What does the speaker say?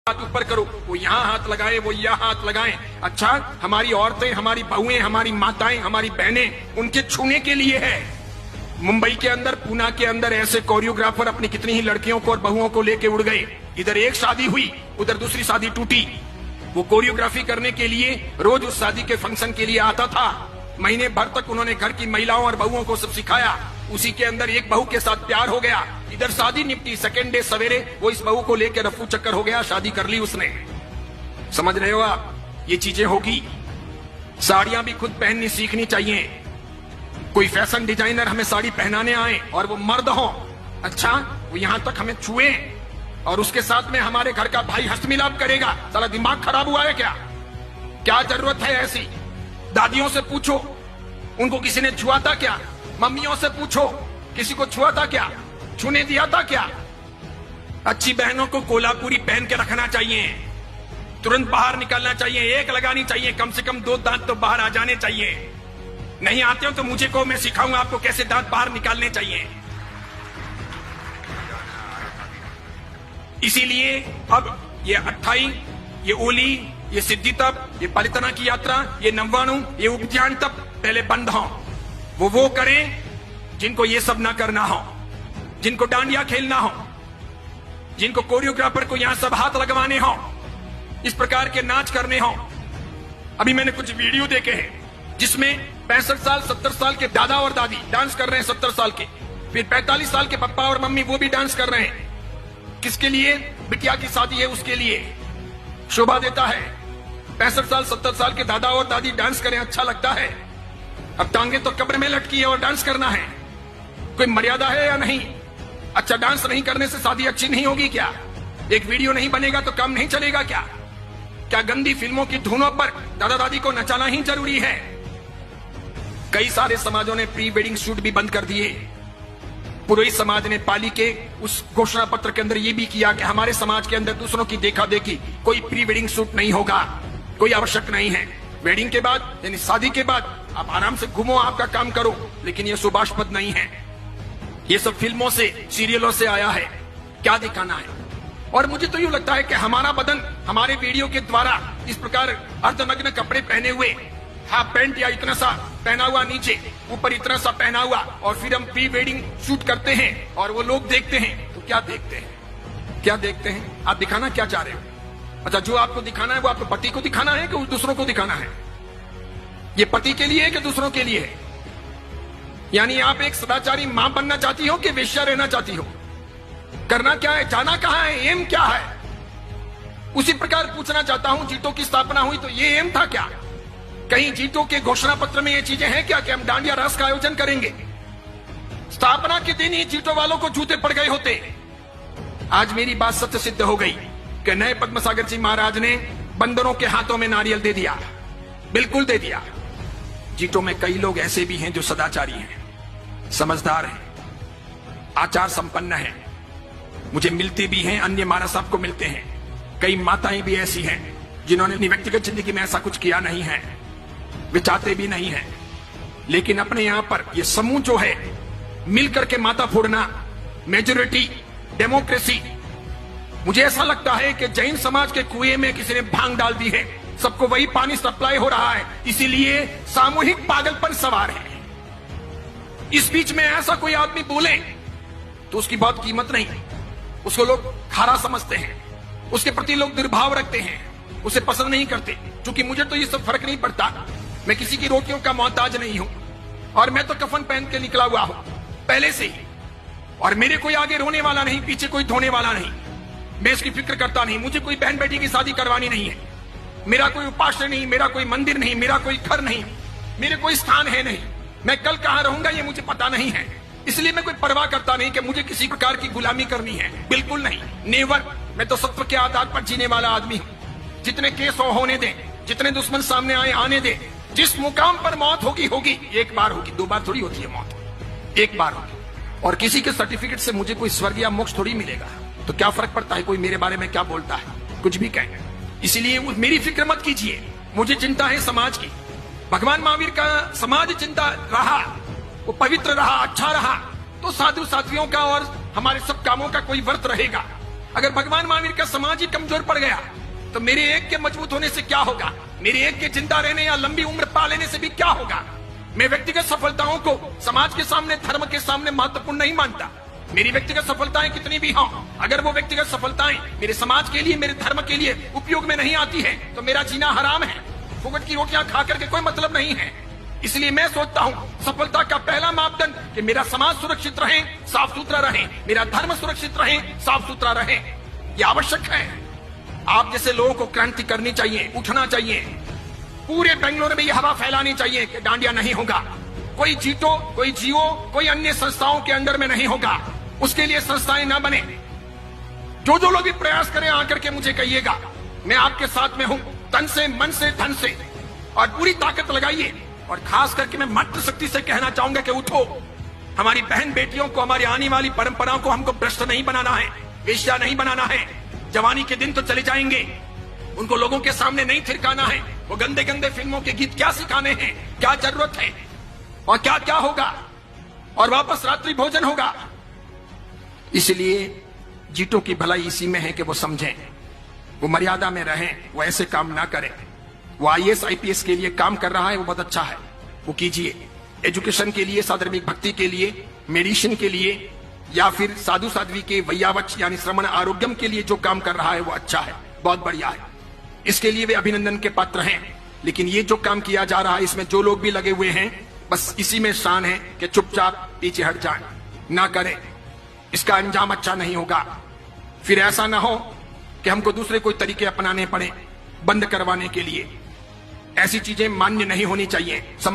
हाथ ऊपर करो, वो यहाँ हाथ लगाए, वो यहाँ हाथ लगाएं। अच्छा, हमारी औरतें, हमारी बहुएं, हमारी माताएं, हमारी बहनें, उनके छूने के लिए है। मुंबई के अंदर, पूना के अंदर ऐसे कोरियोग्राफर अपनी कितनी ही लड़कियों को और बहुओं को लेके उड़ गए। इधर एक शादी हुई, उधर दूसरी शादी टूटी। वो कोरियोग्राफी करने के लिए रोज उस शादी के फंक्शन के लिए आता था। महीने भर तक उन्होंने घर की महिलाओं और बहुओं को सब सिखाया। उसी के अंदर एक बहू के साथ प्यार हो गया। इधर शादी निपटी, सेकेंड डे सवेरे वो इस बहू को लेकर रफू चक्कर हो गया, शादी कर ली उसने। समझ रहे हो आप? ये चीजें होगी। साड़ियां भी खुद पहननी सीखनी चाहिए। कोई फैशन डिजाइनर हमें साड़ी पहनाने आए और वो मर्द हो, अच्छा, वो यहां तक हमें छुए और उसके साथ में हमारे घर का भाई हस्तमिलाप करेगा। साला दिमाग खराब हुआ है क्या? क्या जरूरत है ऐसी? दादियों से पूछो, उनको किसी ने छुआ था क्या? मम्मियों से पूछो, किसी को छुआ था क्या? छूने दिया था क्या? अच्छी बहनों को कोल्हापुरी पहन के रखना चाहिए, तुरंत बाहर निकलना चाहिए, एक लगानी चाहिए, कम से कम 2 दांत तो बाहर आ जाने चाहिए। नहीं आते हो तो मुझे को, मैं सिखाऊंगा आपको कैसे दांत बाहर निकालने चाहिए। इसीलिए अब ये अट्ठाई, ये ओली, ये सिद्धि तप, ये पलितना की यात्रा, ये नव्वाणु, ये उपध्यान तप पहले बंद हो। वो करें जिनको ये सब ना करना हो, जिनको डांडिया खेलना हो, जिनको कोरियोग्राफर को यहां सब हाथ लगवाने हो, इस प्रकार के नाच करने हो। अभी मैंने कुछ वीडियो देखे हैं जिसमें 65 साल 70 साल के दादा और दादी डांस कर रहे हैं, 70 साल के, फिर 45 साल के पापा और मम्मी वो भी डांस कर रहे हैं। किसके लिए? बिटिया की शादी है उसके लिए। शोभा देता है। 65 साल 70 साल के दादा और दादी डांस करें, अच्छा लगता है। अब टांगे तो कब्र में लटकी है और डांस करना है, कोई मर्यादा है या नहीं? अच्छा, डांस नहीं करने से शादी अच्छी नहीं होगी क्या? एक वीडियो नहीं बनेगा तो काम नहीं चलेगा क्या? क्या गंदी फिल्मों की धुनों पर दादा दादी को नचाना ही जरूरी है? कई सारे समाजों ने प्री वेडिंग शूट भी बंद कर दिए। पुरोहित समाज ने पाली के उस घोषणा पत्र के अंदर यह भी किया कि हमारे समाज के अंदर दूसरों की देखा देखी कोई प्री वेडिंग शूट नहीं होगा, कोई आवश्यक नहीं है। वेडिंग के बाद यानी शादी के बाद आप आराम से घूमो, आपका काम करो, लेकिन यह सुभाषपद नहीं है। ये सब फिल्मों से, सीरियलों से आया है। क्या दिखाना है? और मुझे तो यूं लगता है कि हमारा बदन हमारे वीडियो के द्वारा इस प्रकार अर्धनग्न कपड़े पहने हुए, हाफ पैंट या इतना सा पहना हुआ नीचे, ऊपर इतना सा पहना हुआ, और फिर हम प्री वेडिंग शूट करते हैं और वो लोग देखते हैं तो क्या देखते हैं? क्या देखते हैं? आप दिखाना क्या चाह रहे हो? अच्छा, जो आपको दिखाना है वो आपको पति को दिखाना है कि दूसरों को दिखाना है? ये पति के लिए है कि दूसरों के लिए है? यानी आप एक सदाचारी मां बनना चाहती हो कि वेश्या रहना चाहती हो? करना क्या है? जाना कहां है? एम क्या है? उसी प्रकार पूछना चाहता हूं, जीटो की स्थापना हुई तो ये एम था क्या? कहीं जीटो के घोषणा पत्र में ये चीजें हैं क्या कि हम डांडिया रास का आयोजन करेंगे? स्थापना के दिन ही जीटो वालों को जूते पड़ गए होते। आज मेरी बात सत्य सिद्ध हो गई कि नए पद्मसागर जी महाराज ने बंदरों के हाथों में नारियल दे दिया, बिल्कुल दे दिया। जीटो में कई लोग ऐसे भी हैं जो सदाचारी हैं, समझदार हैं, आचार संपन्न हैं, मुझे मिलते भी हैं, अन्य महाराज साहब को मिलते हैं। कई माताएं भी ऐसी हैं जिन्होंने अपनी व्यक्तिगत जिंदगी में ऐसा कुछ किया नहीं है, वे चाहते भी नहीं है, लेकिन अपने यहां पर ये समूह जो है मिलकर के माता फोड़ना, मेजोरिटी डेमोक्रेसी, मुझे ऐसा लगता है कि जैन समाज के कुएं में किसी ने भांग डाल दी है, सबको वही पानी सप्लाई हो रहा है, इसीलिए सामूहिक पागलपन सवार है। इस बीच में ऐसा कोई आदमी बोले तो उसकी बहुत कीमत नहीं, उसको लोग खारा समझते हैं, उसके प्रति लोग दुर्भाव रखते हैं, उसे पसंद नहीं करते। क्योंकि मुझे तो ये सब फर्क नहीं पड़ता, मैं किसी की रोटियों का मोहताज नहीं हूं, और मैं तो कफन पहन के निकला हुआ हूं पहले से ही, और मेरे कोई आगे रोने वाला नहीं, पीछे कोई धोने वाला नहीं, मैं इसकी फिक्र करता नहीं। मुझे कोई बहन बेटी की शादी करवानी नहीं है, मेरा कोई उपास्य नहीं, मेरा कोई मंदिर नहीं, मेरा कोई घर नहीं, मेरे कोई स्थान है नहीं, मैं कल कहां रहूंगा ये मुझे पता नहीं है, इसलिए मैं कोई परवाह करता नहीं कि मुझे किसी प्रकार की गुलामी करनी है, बिल्कुल नहीं, नेवर। मैं तो सत्व के आधार पर जीने वाला आदमी हूं। जितने केस होने दें, जितने दुश्मन सामने आए आने दें, जिस मुकाम पर मौत होगी होगी, एक बार होगी, 2 बार थोड़ी होती है मौत, एक बार होगी। और किसी के सर्टिफिकेट से मुझे कोई स्वर्ग या मोक्ष थोड़ी मिलेगा, तो क्या फर्क पड़ता है कोई मेरे बारे में क्या बोलता है, कुछ भी कहे। इसलिए मेरी फिक्र मत कीजिए, मुझे चिंता है समाज की। भगवान महावीर का समाज चिंता रहा, वो पवित्र रहा, अच्छा रहा, तो साधु साध्वियों का और हमारे सब कामों का कोई व्रत रहेगा। अगर भगवान महावीर का समाज ही कमजोर पड़ गया तो मेरे एक के मजबूत होने से क्या होगा? मेरे एक के जिंदा रहने या लंबी उम्र पा लेने से भी क्या होगा? मैं व्यक्तिगत सफलताओं को समाज के सामने, धर्म के सामने महत्वपूर्ण नहीं मानता। मेरी व्यक्तिगत सफलताएं कितनी भी हों, अगर वो व्यक्तिगत सफलताएं मेरे समाज के लिए, मेरे धर्म के लिए उपयोग में नहीं आती है तो मेरा जीना हराम है। फुकट की रोटियां खा करके कोई मतलब नहीं है। इसलिए मैं सोचता हूं सफलता का पहला मापदंड कि मेरा समाज सुरक्षित रहे, साफ सुथरा रहे, मेरा धर्म सुरक्षित रहे, साफ सुथरा रहे। यह आवश्यक है। आप जैसे लोगों को क्रांति करनी चाहिए, उठना चाहिए। पूरे बेंगलुरु में यह हवा फैलानी चाहिए कि डांडिया नहीं होगा, कोई जीतो, कोई जियो, कोई अन्य संस्थाओं के अंडर में नहीं होगा। उसके लिए संस्थाएं ना बने। जो लोग भी प्रयास करें आकर के मुझे कहिएगा, मैं आपके साथ में हूं, तन से, मन से, धन से, और पूरी ताकत लगाइए। और खास करके मैं मातृ शक्ति से कहना चाहूंगा कि उठो। हमारी बहन बेटियों को, हमारी आने वाली परंपराओं को हमको भ्रष्ट नहीं बनाना है, वेश्या नहीं बनाना है। जवानी के दिन तो चले जाएंगे, उनको लोगों के सामने नहीं थिरकाना है। वो गंदे गंदे फिल्मों के गीत क्या सिखाने हैं, क्या जरूरत है, और क्या क्या होगा, और वापस रात्रि भोजन होगा। इसलिए जीतों की भलाई इसी में है कि वो समझें, वो मर्यादा में रहें, वो ऐसे काम ना करें। वो IAS IPS के लिए काम कर रहा है, वो बहुत अच्छा है, वो कीजिए। एजुकेशन के लिए, साधर्मिक भक्ति के लिए, मेडिसिन के लिए, या फिर साधु साध्वी के वैयावच यानी श्रवण आरोग्यम के लिए जो काम कर रहा है वो अच्छा है, बहुत बढ़िया है। इसके लिए वे अभिनंदन के पात्र हैं। लेकिन ये जो काम किया जा रहा है, इसमें जो लोग भी लगे हुए हैं, बस इसी में शान है कि चुपचाप पीछे हट जाएं, ना करें। इसका अंजाम अच्छा नहीं होगा। फिर ऐसा ना हो कि हमको दूसरे कोई तरीके अपनाने पड़े बंद करवाने के लिए। ऐसी चीजें मान्य नहीं होनी चाहिए।